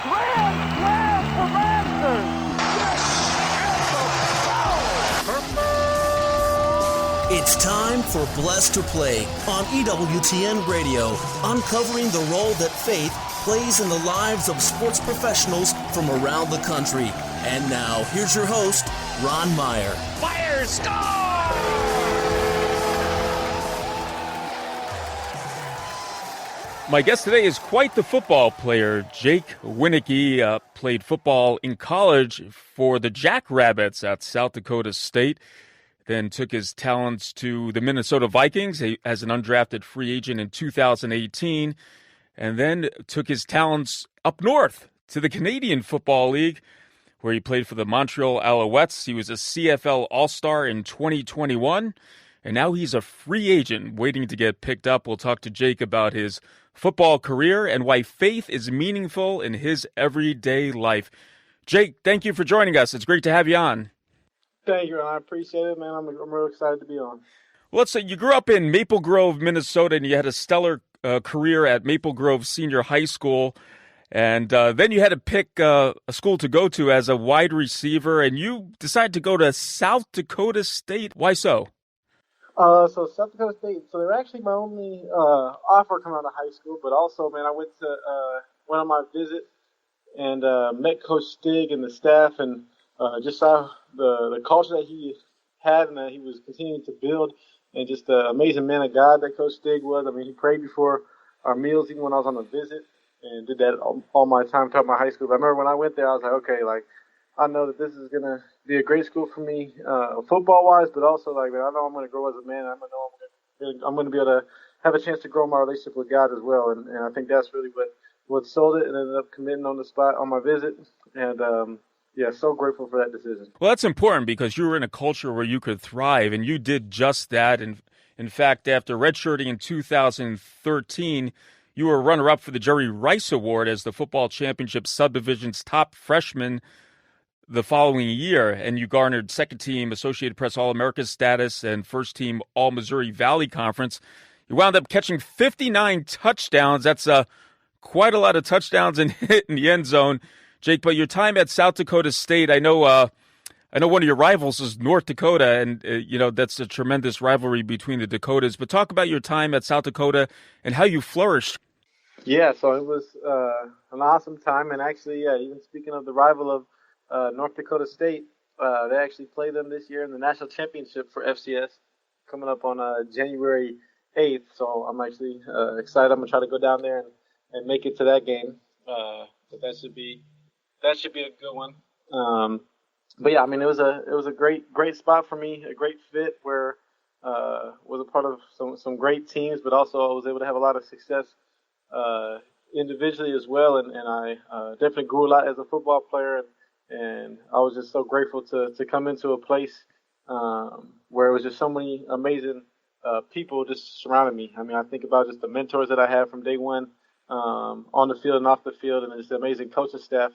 Grand slam for Masters. It's time for Blessed to Play on EWTN Radio, uncovering the role that faith plays in the lives of sports professionals from around the country. And now, here's your host, Ron Meyer. Meyer, score! My guest today is quite the football player. Jake Wieneke played football in college for the Jackrabbits at South Dakota State, then took his talents to the Minnesota Vikings as an undrafted free agent in 2018, and then took his talents up north to the Canadian Football League, where he played for the Montreal Alouettes. He was a CFL All-Star in 2021, and now he's a free agent waiting to get picked up. We'll talk to Jake about his football career and why faith is meaningful in his everyday life. Jake, thank you for joining us. It's great to have you on. Thank you, and I appreciate it, man. I'm real excited to be on. Well, let's say you grew up in Maple Grove, Minnesota, and you had a stellar career at Maple Grove Senior High School. And then you had to pick a school to go to as a wide receiver, and you decided to go to South Dakota State. Why so? So South Dakota State, so they're actually my only offer coming out of high school, but also, man, I went on my visit and met Coach Stig and the staff, and just saw the culture that he had and that he was continuing to build, and just the amazing man of God that Coach Stig was. I mean, he prayed before our meals, even when I was on a visit, and did that all my time throughout my high school. But I remember when I went there, I was like, okay, like, I know that this is going to be a great school for me football-wise, but also, like, man, I know I'm going to grow as a man. I'm going to be able to have a chance to grow my relationship with God as well. And I think that's really what sold it, and ended up committing on the spot on my visit. And, yeah, so grateful for that decision. Well, that's important because you were in a culture where you could thrive, and you did just that. And in fact, after redshirting in 2013, you were runner-up for the Jerry Rice Award as the football championship subdivision's top freshman the following year, and you garnered second-team Associated Press All-America status and first-team All-Missouri Valley Conference. You wound up catching 59 touchdowns. That's quite a lot of touchdowns and hit in the end zone, Jake. But your time at South Dakota State, I know one of your rivals is North Dakota, and that's a tremendous rivalry between the Dakotas. But talk about your time at South Dakota and how you flourished. Yeah, so it was an awesome time, and actually, even speaking of the rival of North Dakota State, they actually play them this year in the national championship for FCS, coming up on January 8th. So I'm actually excited. I'm gonna try to go down there and make it to that game. But that should be a good one. But yeah, I mean, it was a great spot for me, a great fit where was a part of some great teams, but also I was able to have a lot of success individually as well, and I definitely grew a lot as a football player. And I was just so grateful to come into a place where it was just so many amazing people just surrounding me. I mean, I think about just the mentors that I had from day one on the field and off the field, and just the amazing coaching staff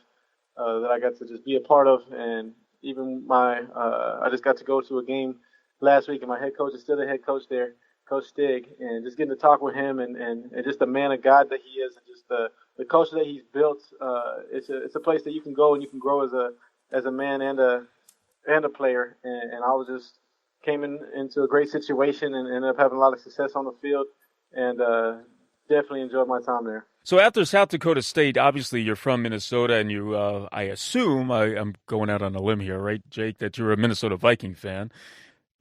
that I got to just be a part of. And even I just got to go to a game last week, and my head coach is still the head coach there, Coach Stig, and just getting to talk with him and just the man of God that he is, and just the culture that he's built. It's a place that you can go and you can grow as a man and a player. And I was just came into a great situation and ended up having a lot of success on the field, and definitely enjoyed my time there. So after South Dakota State, obviously you're from Minnesota, and you, I assume, I'm going out on a limb here, right, Jake, that you're a Minnesota Viking fan.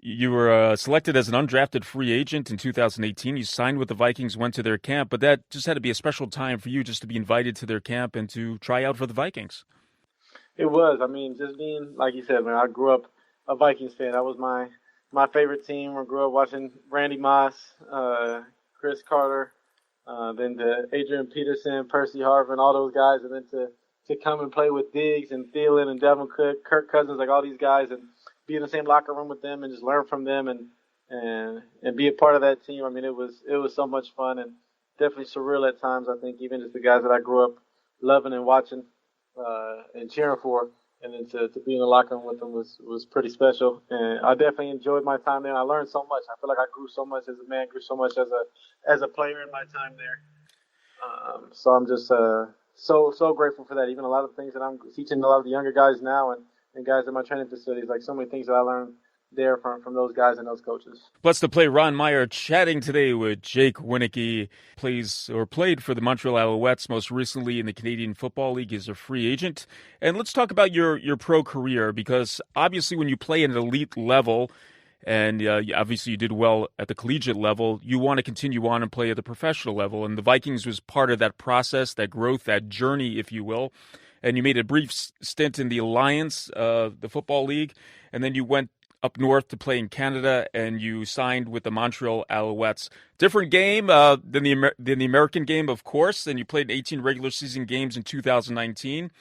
You were selected as an undrafted free agent in 2018. You signed with the Vikings, went to their camp, but that just had to be a special time for you just to be invited to their camp and to try out for the Vikings. It was. I mean, just being, like you said, man, I grew up a Vikings fan. That was my favorite team. I grew up watching Randy Moss, Chris Carter, then to Adrian Peterson, Percy Harvin, all those guys, and then to come and play with Diggs and Thielen and Devin Cook, Kirk Cousins, like all these guys, and be in the same locker room with them and just learn from them and be a part of that team. I mean, it was so much fun and definitely surreal at times. I think even just the guys that I grew up loving and watching and cheering for, and then to be in the locker room with them was pretty special. And I definitely enjoyed my time there. I learned so much. I feel like I grew so much as a man, grew so much as a player in my time there. So I'm just so grateful for that. Even a lot of things that I'm teaching a lot of the younger guys now and guys in my training facilities, like so many things that I learned there from those guys and those coaches. Blessed to play Ron Meyer chatting today with Jake Wieneke. Played for the Montreal Alouettes, most recently in the Canadian Football League as a free agent. And let's talk about your pro career, because obviously when you play at an elite level, and obviously you did well at the collegiate level, you want to continue on and play at the professional level. And the Vikings was part of that process, that growth, that journey, if you will. And you made a brief stint in the Alliance, the Football League, and then you went up north to play in Canada, and you signed with the Montreal Alouettes. Different game than the American game, of course, and you played 18 regular season games in 2019.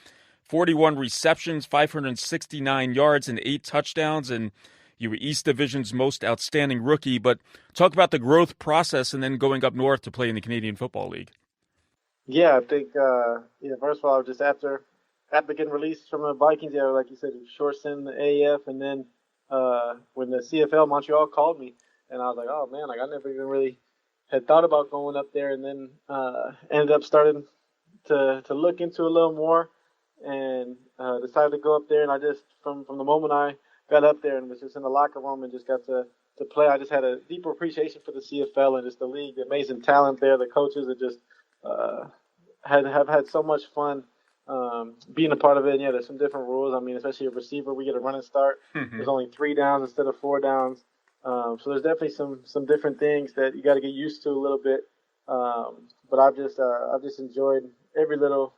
41 receptions, 569 yards, and 8 touchdowns, and you were East Division's most outstanding rookie. But talk about the growth process and then going up north to play in the Canadian Football League. Yeah, I think, first of all, just after getting released from the Vikings, like you said, short stint in the AF, and then when the CFL Montreal called me, and I was like, oh man, like I never even really had thought about going up there, and then ended up starting to look into a little more, and decided to go up there. And I just from the moment I got up there and was just in the locker room and just got to play, I just had a deeper appreciation for the CFL and just the league, the amazing talent there, the coaches that just have had so much fun being a part of it. And yeah, there's some different rules. I mean, especially a receiver, we get a running start. Mm-hmm. There's only 3 downs instead of 4 downs. So there's definitely some different things that you got to get used to a little bit. But I've just enjoyed every little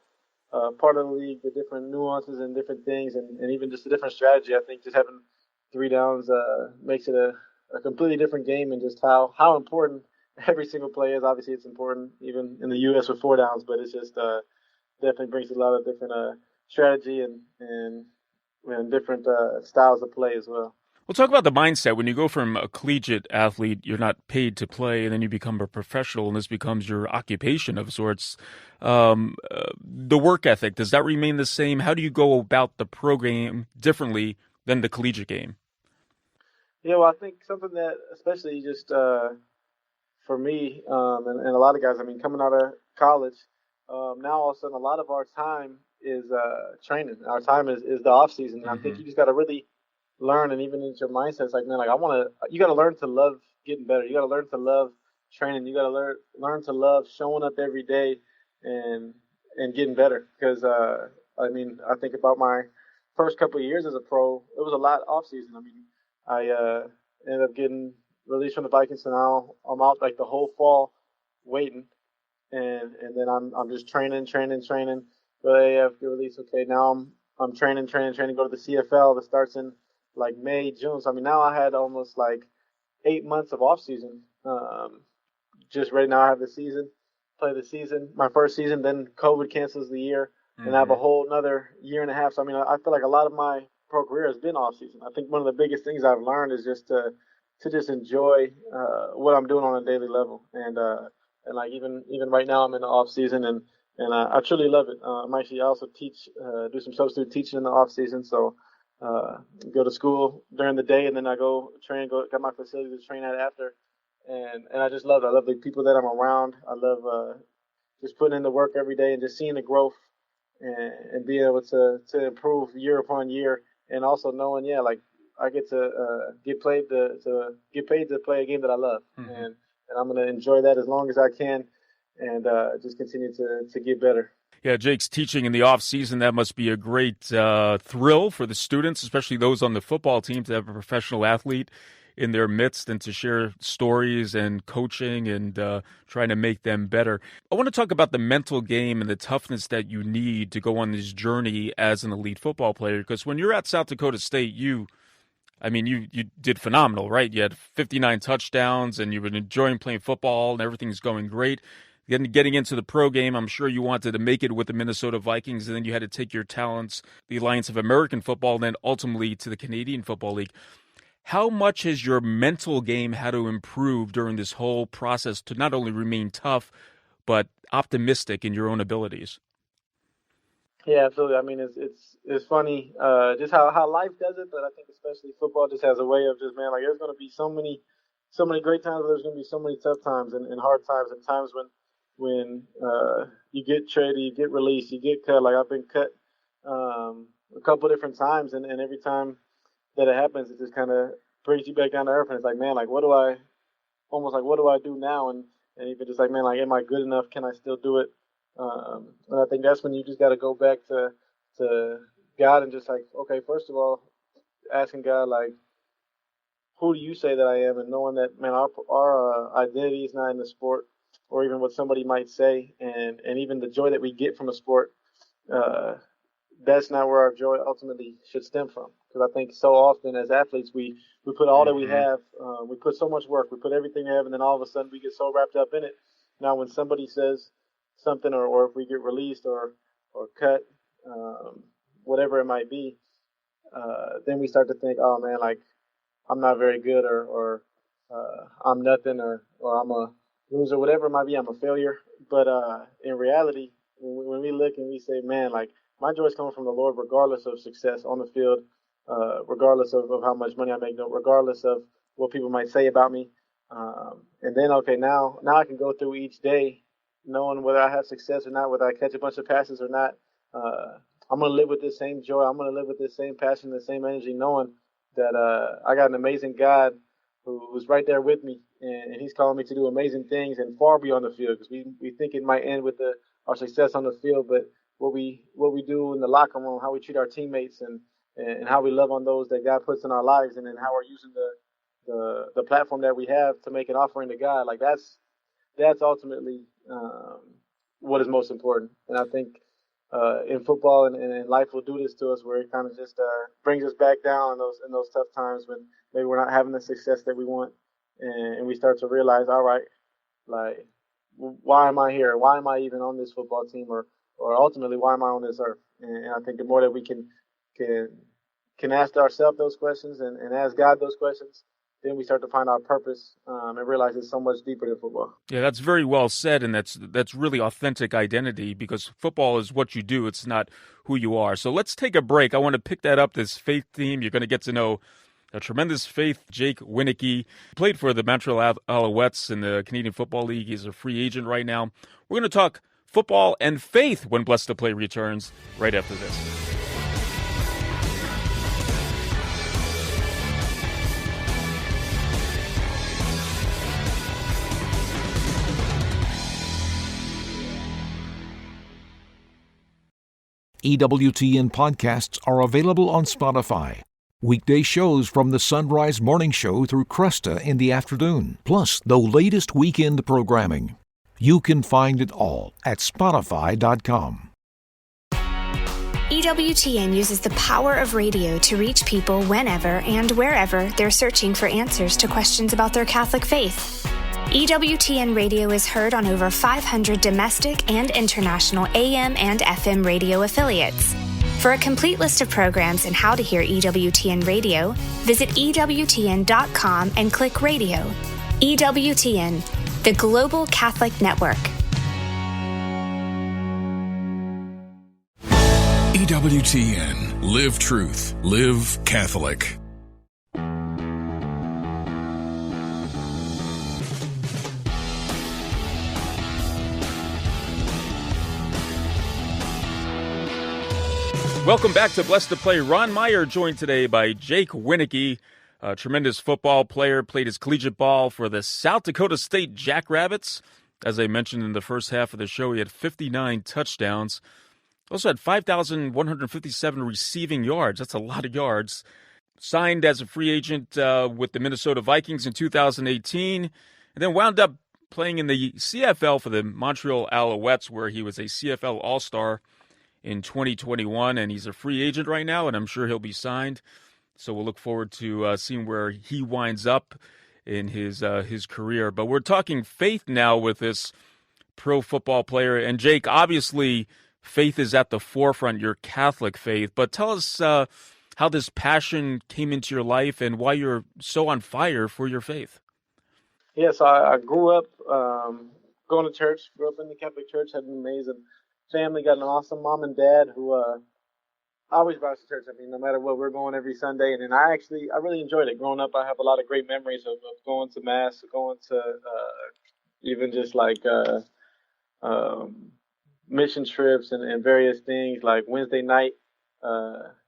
part of the league, the different nuances and different things, and even just a different strategy. I think just having 3 downs makes it a completely different game, and just how important every single play is. Obviously, it's important even in the U.S. with 4 downs, but it's just definitely brings a lot of different strategy and different styles of play as well. We'll talk about the mindset. When you go from a collegiate athlete, you're not paid to play, and then you become a professional, and this becomes your occupation of sorts. The work ethic, does that remain the same? How do you go about the pro game differently than the collegiate game? Yeah, well, I think something that especially just for me and a lot of guys, I mean, coming out of college, now all of a sudden a lot of our time is training. Our time is the off season, and mm-hmm. I think you just got to really learn, and even into your mindset, it's like, man, like you got to learn to love getting better. You got to learn to love training. You got to learn to love showing up every day and getting better. Because I mean, I think about my first couple of years as a pro, it was a lot off season. I mean, I ended up getting released from the Vikings, so now I'm out like the whole fall waiting, and then I'm just training. But I have to release. Okay, now I'm training. Go to the CFL that starts in like May, June. So I mean, now I had almost like 8 months of off season. Just right now, I have play the season, my first season. Then COVID cancels the year, and I have a whole another year and a half. So I mean, I feel like a lot of my pro career has been off season. I think one of the biggest things I've learned is just to just enjoy what I'm doing on a daily level, and like even right now I'm in the off season, and I truly love it. I also teach, do some substitute teaching in the off season, so. Go to school during the day, and then I go train, got my facility to train at after. And I just love it. I love the people that I'm around. I love just putting in the work every day and just seeing the growth and being able to improve year upon year. And also knowing, like I get to get paid to play a game that I love. Mm-hmm. And I'm going to enjoy that as long as I can and just continue to get better. Yeah, Jake's teaching in the off season. That must be a great thrill for the students, especially those on the football team, to have a professional athlete in their midst and to share stories and coaching and trying to make them better. I want to talk about the mental game and the toughness that you need to go on this journey as an elite football player. Because when you're at South Dakota State, you did phenomenal, right? You had 59 touchdowns and you've been enjoying playing football and everything's going great. Getting into the pro game, I'm sure you wanted to make it with the Minnesota Vikings, and then you had to take your talents, the Alliance of American Football, and then ultimately to the Canadian Football League. How much has your mental game had to improve during this whole process to not only remain tough, but optimistic in your own abilities? Yeah, absolutely. I mean, it's funny just how life does it, but I think especially football just has a way of just, man, like there's going to be so many great times, but there's going to be so many tough times and hard times and times when you get traded, you get released, you get cut. Like I've been cut a couple different times, and every time that it happens, it just kind of brings you back down to earth. And it's like, man, like what do I do now? And even just like, man, like am I good enough? Can I still do it? And I think that's when you just got to go back to God and just like, okay, first of all, asking God like, who do you say that I am? And knowing that, man, our identity is not in the sport or even what somebody might say, and even the joy that we get from a sport, that's not where our joy ultimately should stem from. Because I think so often as athletes, we put all that we have, we put so much work, we put everything we have, and then all of a sudden we get so wrapped up in it. Now, when somebody says something, or if we get released or cut, whatever it might be, then we start to think, oh man, like I'm not very good, or I'm nothing, or I'm a loser, whatever it might be, I'm a failure. But in reality, when we look and we say, man, like my joy is coming from the Lord, regardless of success on the field, regardless of how much money I make, regardless of what people might say about me. And then, okay, now I can go through each day knowing whether I have success or not, whether I catch a bunch of passes or not. I'm going to live with this same joy. I'm going to live with this same passion, the same energy, knowing that I got an amazing God who's right there with me, and he's calling me to do amazing things and far beyond the field, because we think it might end with our success on the field, but what we do in the locker room, how we treat our teammates, and how we love on those that God puts in our lives, and then how we're using the platform that we have to make an offering to God, like that's ultimately what is most important. And I think in football and in life will do this to us, where it kind of just brings us back down in those tough times when maybe we're not having the success that we want, and we start to realize, all right, like why am I here? Why am I even on this football team? Or ultimately, why am I on this earth? And I think the more that we can ask ourselves those questions and ask God those questions, then we start to find our purpose and realize it's so much deeper than football. Yeah, that's very well said, and that's really authentic identity, because football is what you do. It's not who you are. So let's take a break. I want to pick that up, this faith theme. You're going to get to know a tremendous faith, Jake Wieneke. He played for the Montreal Alouettes in the Canadian Football League. He's a free agent right now. We're going to talk football and faith when Blessed to Play returns right after this. EWTN podcasts are available on Spotify. Weekday shows from the Sunrise Morning Show through Cresta in the afternoon, plus the latest weekend programming. You can find it all at Spotify.com. EWTN uses the power of radio to reach people whenever and wherever they're searching for answers to questions about their Catholic faith. EWTN radio is heard on over 500 domestic and international AM and FM radio affiliates. For a complete list of programs and how to hear EWTN radio, visit EWTN.com and click radio. EWTN, the Global Catholic Network. EWTN. Live truth. Live Catholic. Welcome back to Blessed to Play. Ron Meyer joined today by Jake Wieneke, a tremendous football player, played his collegiate ball for the South Dakota State Jackrabbits. As I mentioned in the first half of the show, he had 59 touchdowns. Also had 5,157 receiving yards. That's a lot of yards. Signed as a free agent with the Minnesota Vikings in 2018, and then wound up playing in the CFL for the Montreal Alouettes, where he was a CFL All-Star in 2021, and he's a free agent right now, and I'm sure he'll be signed. So we'll look forward to seeing where he winds up in his career. But we're talking faith now with this pro football player. And Jake, obviously, faith is at the forefront, your Catholic faith. But tell us how this passion came into your life and why you're so on fire for your faith. Yeah, so I grew up going to church, grew up in the Catholic Church, had an amazing family, got an awesome mom and dad who always brought us to church. I mean, no matter what, we're going every Sunday. And then I really enjoyed it. Growing up, I have a lot of great memories of going to Mass, going to even just like mission trips and various things like Wednesday night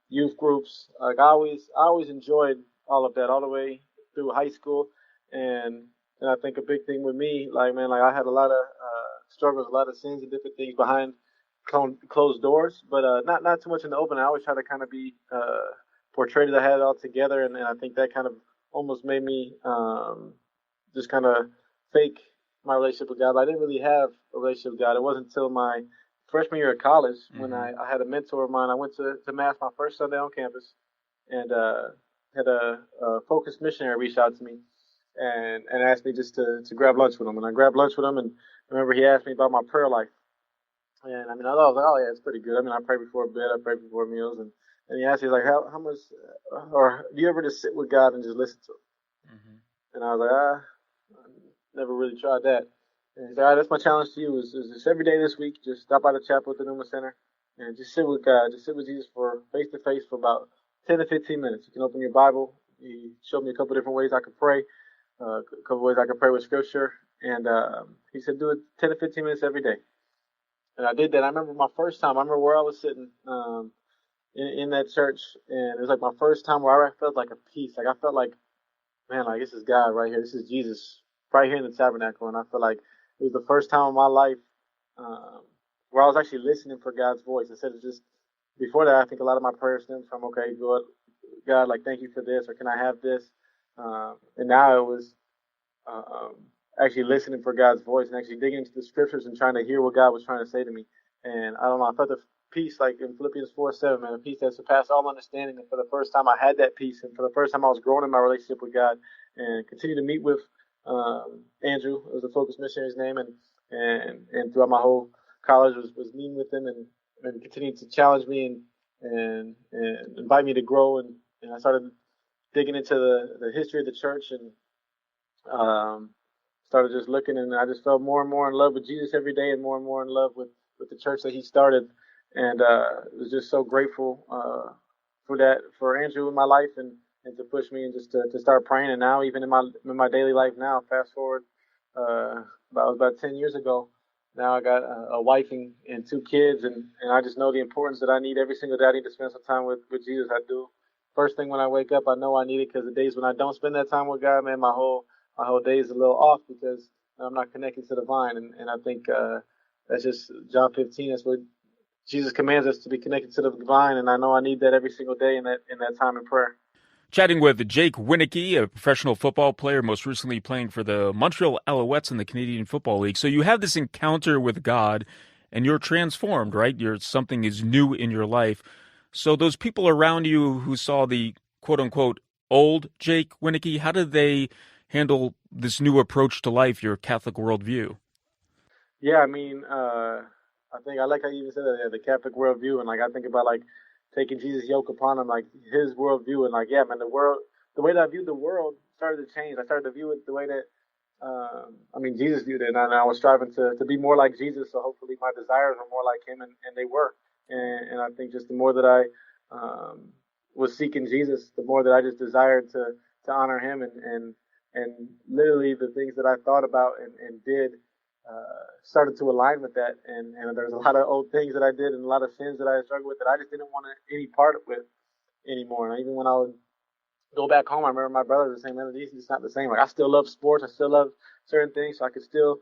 youth groups. Like I always enjoyed all of that all the way through high school, and I think a big thing with me, like man, like I had a lot of struggles, a lot of sins and different things behind closed doors, but not too much in the open. I always try to kind of be portrayed that I had it all together, and I think that kind of almost made me just kind of fake my relationship with God. But I didn't really have a relationship with God. It wasn't until my freshman year of college when I had a mentor of mine. I went to Mass my first Sunday on campus, and had a focused missionary reach out to me and asked me just to grab lunch with him. And I grabbed lunch with him, and I remember he asked me about my prayer life. And I mean, I was like, oh yeah, it's pretty good. I mean, I pray before bed, I pray before meals, and he asked me like, how much, or do you ever just sit with God and just listen to him? And I was like, I never really tried that. And he's like, all right, that's my challenge to you is just every day this week, just stop by the chapel at the Newman Center and just sit with God, just sit with Jesus for face to face for about 10 to 15 minutes. You can open your Bible. He showed me a couple different ways I could pray, a couple ways I could pray with scripture, and he said do it 10 to 15 minutes every day. And I did that. I remember my first time. I remember where I was sitting in that church, and it was like my first time where I felt like a peace. Like I felt like, man, like this is God right here. This is Jesus right here in the tabernacle. And I feel like it was the first time in my life where I was actually listening for God's voice instead of just before that. I think a lot of my prayers stemmed from, okay, God, like thank you for this, or can I have this? And now it was actually listening for God's voice and actually digging into the scriptures and trying to hear what God was trying to say to me. And I don't know, I felt the peace like in Philippians 4:7, man, a peace that surpassed all understanding. And for the first time I had that peace, and for the first time I was growing in my relationship with God, and continue to meet with Andrew, it was the focus missionary's name, and throughout my whole college was meeting with him and continuing to challenge me and invite me to grow, and I started digging into the history of the church, and started just looking, and I just felt more and more in love with Jesus every day, and more in love with the church that he started, and was just so grateful for that, for Andrew in my life, and to push me and just to start praying. And now even in my daily life now, fast forward about 10 years ago, now I got a wife and 2 kids, and I just know the importance that I need every single day. I need to spend some time with Jesus. I do. First thing when I wake up, I know I need it, because the days when I don't spend that time with God, man, my whole day is a little off, because I'm not connected to the vine. And I think that's just John 15. That's what Jesus commands us, to be connected to the vine. And I know I need that every single day in that time in prayer. Chatting with Jake Wieneke, a professional football player, most recently playing for the Montreal Alouettes in the Canadian Football League. So you have this encounter with God, and you're transformed, right? Something is new in your life. So those people around you who saw the quote-unquote old Jake Wieneke, how did they handle this new approach to life, your Catholic worldview? Yeah, I mean, I think I like how you even said that, the Catholic worldview, and like I think about like taking Jesus' yoke upon him, like his worldview, and like yeah, man, the way that I viewed the world started to change. I started to view it the way that Jesus viewed it, and I was striving to be more like Jesus. So hopefully my desires were more like him, and they were. And I think just the more that I was seeking Jesus, the more that I just desired to honor him, and literally the things that I thought about and did started to align with that. And there's a lot of old things that I did and a lot of sins that I struggled with that I just didn't want any part with anymore. And even when I would go back home, I remember my brothers were saying, man, these is not the same. Like I still love sports. I still love certain things. So I could still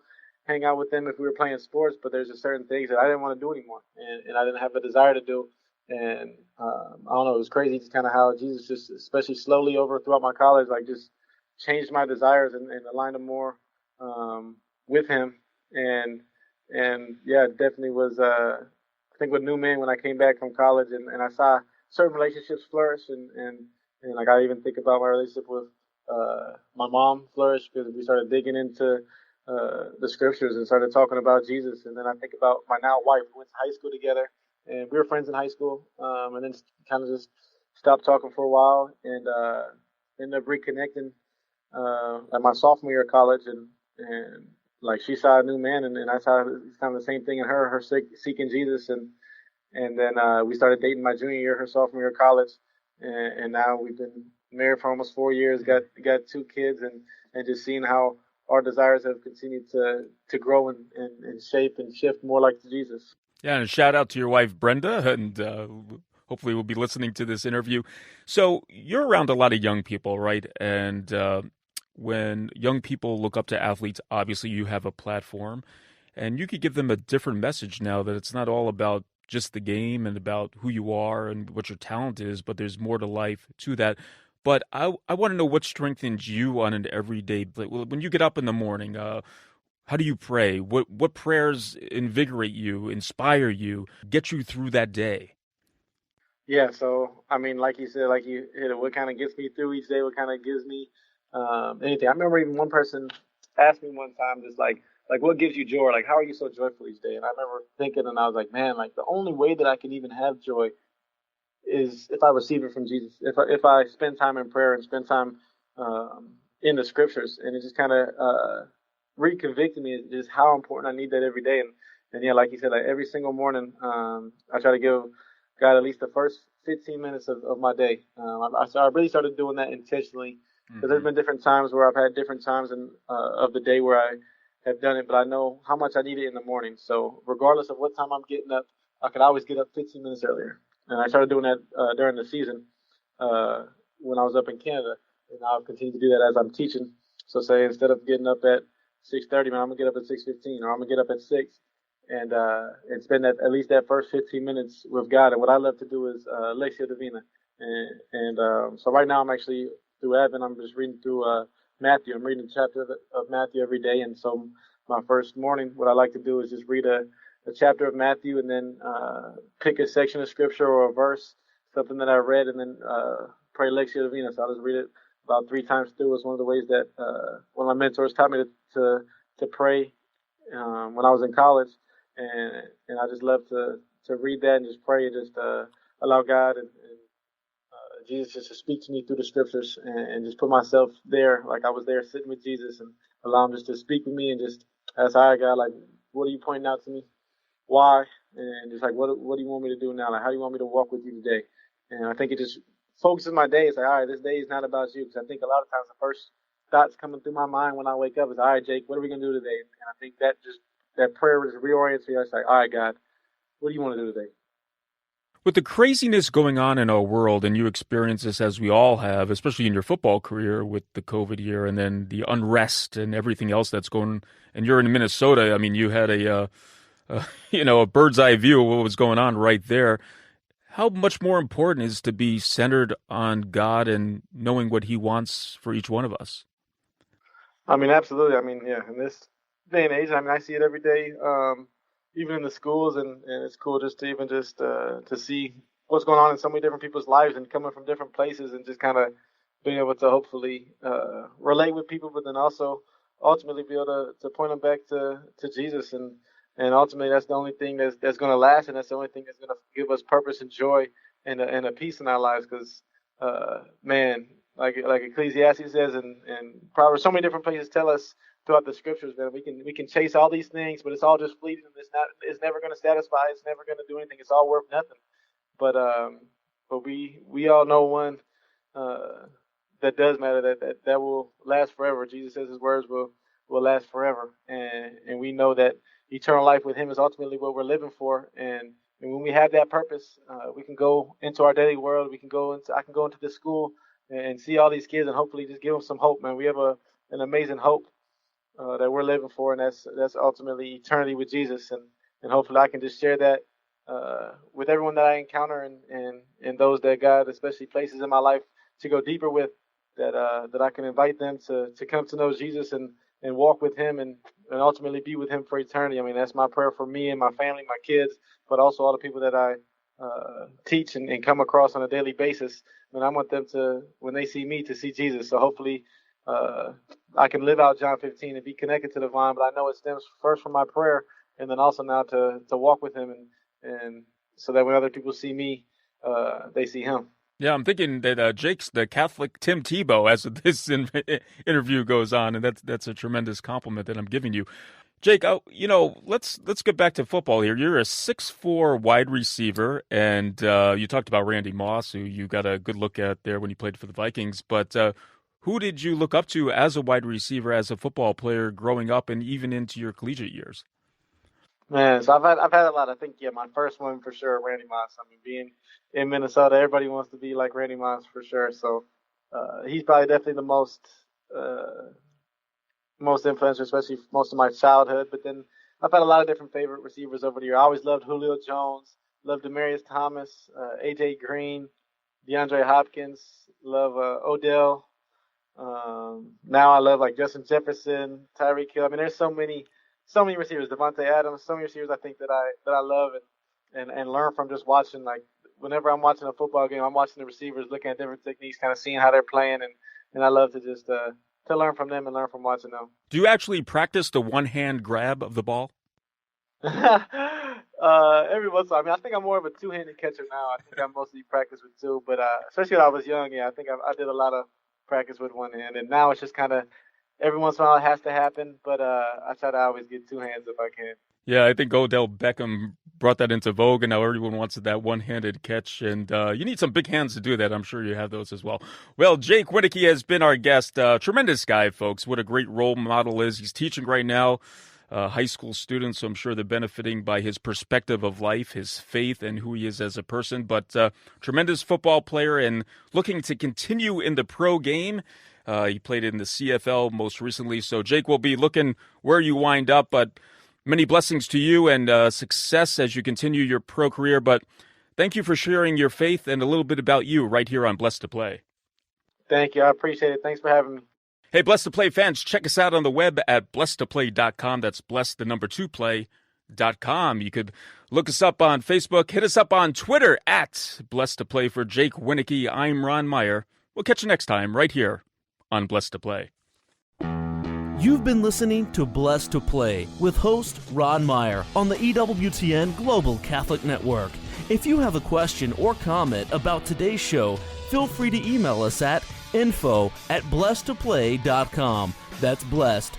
hang out with them if we were playing sports, but there's just certain things that I didn't want to do anymore. And I didn't have a desire to do. And I don't know, it was crazy just kind of how Jesus just, especially slowly throughout my college, like just changed my desires and aligned them more with him. And yeah, it definitely was, I think with new men when I came back from college and I saw certain relationships flourish and like I even think about my relationship with my mom flourish because we started digging into the scriptures and started talking about Jesus. And then I think about my now wife. We went to high school together and we were friends in high school, and then kind of just stopped talking for a while and ended up reconnecting at my sophomore year of college, and like she saw a new man, and I saw kind of the same thing in her seeking Jesus, and then we started dating my junior year, her sophomore year of college, and now we've been married for almost 4 years, got 2 kids, and just seeing how our desires have continued to grow and shape and shift more like Jesus. Yeah, and a shout out to your wife, Brenda, and hopefully we'll be listening to this interview. So you're around a lot of young people, right? And when young people look up to athletes, obviously you have a platform, and you could give them a different message now that it's not all about just the game and about who you are and what your talent is, but there's more to life to that. But I want to know what strengthens you on an everyday, when you get up in the morning, how do you pray? What prayers invigorate you, inspire you, get you through that day? Yeah, so I mean, like you said, like you hit it, what kind of gets me through each day, what kind of gives me anything. I remember even one person asked me one time, just like what gives you joy? Like, how are you so joyful each day? And I remember thinking, and I was like, man, like the only way that I can even have joy is if I receive it from Jesus. If I spend time in prayer and spend time in the scriptures, and it just kind of reconvicted me just how important I need that every day. And yeah, like you said, like every single morning, I try to give God at least the first 15 minutes of my day. I really started doing that intentionally because there's been different times where I've had different times of the day where I have done it, but I know how much I need it in the morning. So regardless of what time I'm getting up, I could always get up 15 minutes earlier. And I started doing that during the season when I was up in Canada, and I'll continue to do that as I'm teaching. So say instead of getting up at 6:30, man, I'm gonna get up at 6:15, or I'm gonna get up at 6, and spend at least that first 15 minutes with God. And what I love to do is Lectio Divina, and so right now I'm actually through Advent. I'm just reading through Matthew. I'm reading a chapter of Matthew every day, and so my first morning, what I like to do is just read a chapter of Matthew, and then pick a section of scripture or a verse, something that I read, and then pray Lectio Divina. So I'll just read it about 3 times through. It's one of the ways that one of my mentors taught me to pray when I was in college, and I just love to read that and just pray and just allow God and Jesus just to speak to me through the scriptures, and just put myself there like I was there sitting with Jesus, and allow him just to speak with me and just ask, all right, God, like, what are you pointing out to me? Why? And just like, what do you want me to do now? Like, how do you want me to walk with you today? And I think it just focuses my day. It's like, all right, this day is not about you. Because I think a lot of times the first thoughts coming through my mind when I wake up is, all right, Jake, what are we going to do today? And I think that prayer just reorients me. I was like, all right, God, what do you want to do today? With the craziness going on in our world, and you experience this as we all have, especially in your football career with the COVID year and then the unrest and everything else that's going, and you're in Minnesota. I mean, you had a bird's eye view of what was going on right there. How much more important is to be centered on God and knowing what he wants for each one of us? I mean, absolutely. I mean, yeah, in this day and age, I mean, I see it every day, even in the schools, and it's cool just to even just to see what's going on in so many different people's lives and coming from different places, and just kind of being able to hopefully relate with people, but then also ultimately be able to point them back to Jesus, and ultimately that's the only thing that's going to last, and that's the only thing that's going to give us purpose and joy and a peace in our lives. Because man, like Ecclesiastes says, and Proverbs, so many different places tell us throughout the scriptures that we can chase all these things, but it's all just fleeting. It's never going to satisfy. It's never going to do anything. It's all worth nothing. But we all know one that does matter, that will last forever. Jesus says his words will last forever, and we know that eternal life with him is ultimately what we're living for. And when we have that purpose, we can go into our daily world. I can go into this school and see all these kids and hopefully just give them some hope, man. We have an amazing hope that we're living for, and that's ultimately eternity with Jesus. And hopefully I can just share that with everyone that I encounter, and those that God especially places in my life to go deeper with, that I can invite them to come to know Jesus and walk with him and ultimately be with him for eternity. I mean, that's my prayer for me and my family, my kids, but also all the people that I teach and come across on a daily basis. And I want them to, when they see me, to see Jesus. So hopefully I can live out John 15 and be connected to the vine, but I know it stems first from my prayer, and then also now to walk with him, and so that when other people see me, they see him. Yeah, I'm thinking that Jake's the Catholic Tim Tebow as this interview goes on, and that's a tremendous compliment that I'm giving you. Jake, let's get back to football here. You're a 6'4" wide receiver, and you talked about Randy Moss, who you got a good look at there when he played for the Vikings. But Who did you look up to as a wide receiver, as a football player growing up and even into your collegiate years? Man, so I've had a lot. I think my first one for sure, Randy Moss. I mean, being in Minnesota, everybody wants to be like Randy Moss for sure. So he's probably definitely the most influential, especially most of my childhood. But then I've had a lot of different favorite receivers over the year. I always loved Julio Jones, loved Demaryius Thomas, AJ Green, DeAndre Hopkins, love Odell. Now I love like Justin Jefferson, Tyreek Hill. I mean, there's so many receivers, Devontae Adams, so many receivers I think that I love and learn from just watching. Like whenever I'm watching a football game, I'm watching the receivers, looking at different techniques, kind of seeing how they're playing, and I love to just to learn from them and learn from watching them. Do you actually practice the one-hand grab of the ball? Every once in a while. I mean, I think I'm more of a two-handed catcher now. I think I mostly practice with two, but especially when I was young, I think I did a lot of practice with one hand, and now it's just kind of every once in a while it has to happen, but I try to always get two hands if I can. Yeah, I think Odell Beckham brought that into vogue, and now everyone wants that one-handed catch, and you need some big hands to do that. I'm sure you have those as well. Well, Jake Wieneke has been our guest. Tremendous guy, folks. What a great role model is. He's teaching right now high school students, so I'm sure they're benefiting by his perspective of life, his faith, and who he is as a person. But tremendous football player and looking to continue in the pro game. He played in the CFL most recently, so Jake will be looking where you wind up, but many blessings to you and success as you continue your pro career. But thank you for sharing your faith and a little bit about you right here on Blessed to Play. Thank you. I appreciate it. Thanks for having me. Hey, Blessed to Play fans, check us out on the web at blessedtoplay.com. That's blessed2play.com. You could look us up on Facebook. Hit us up on Twitter at Blessed to Play. For Jake Wieneke, I'm Ron Meyer. We'll catch you next time right here on Blessed to Play. You've been listening to Blessed to Play with host Ron Meyer on the EWTN Global Catholic Network. If you have a question or comment about today's show, feel free to email us at info@blessedtoplay.com. That's blessed,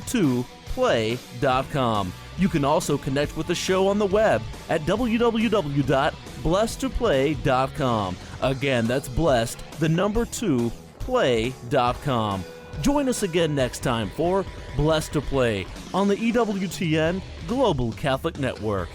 2 play.com. You can also connect with the show on the web at www.blessedtoplay.com. Again, that's blessed, 2 play.com. Join us again next time for Blessed to Play on the EWTN Global Catholic Network.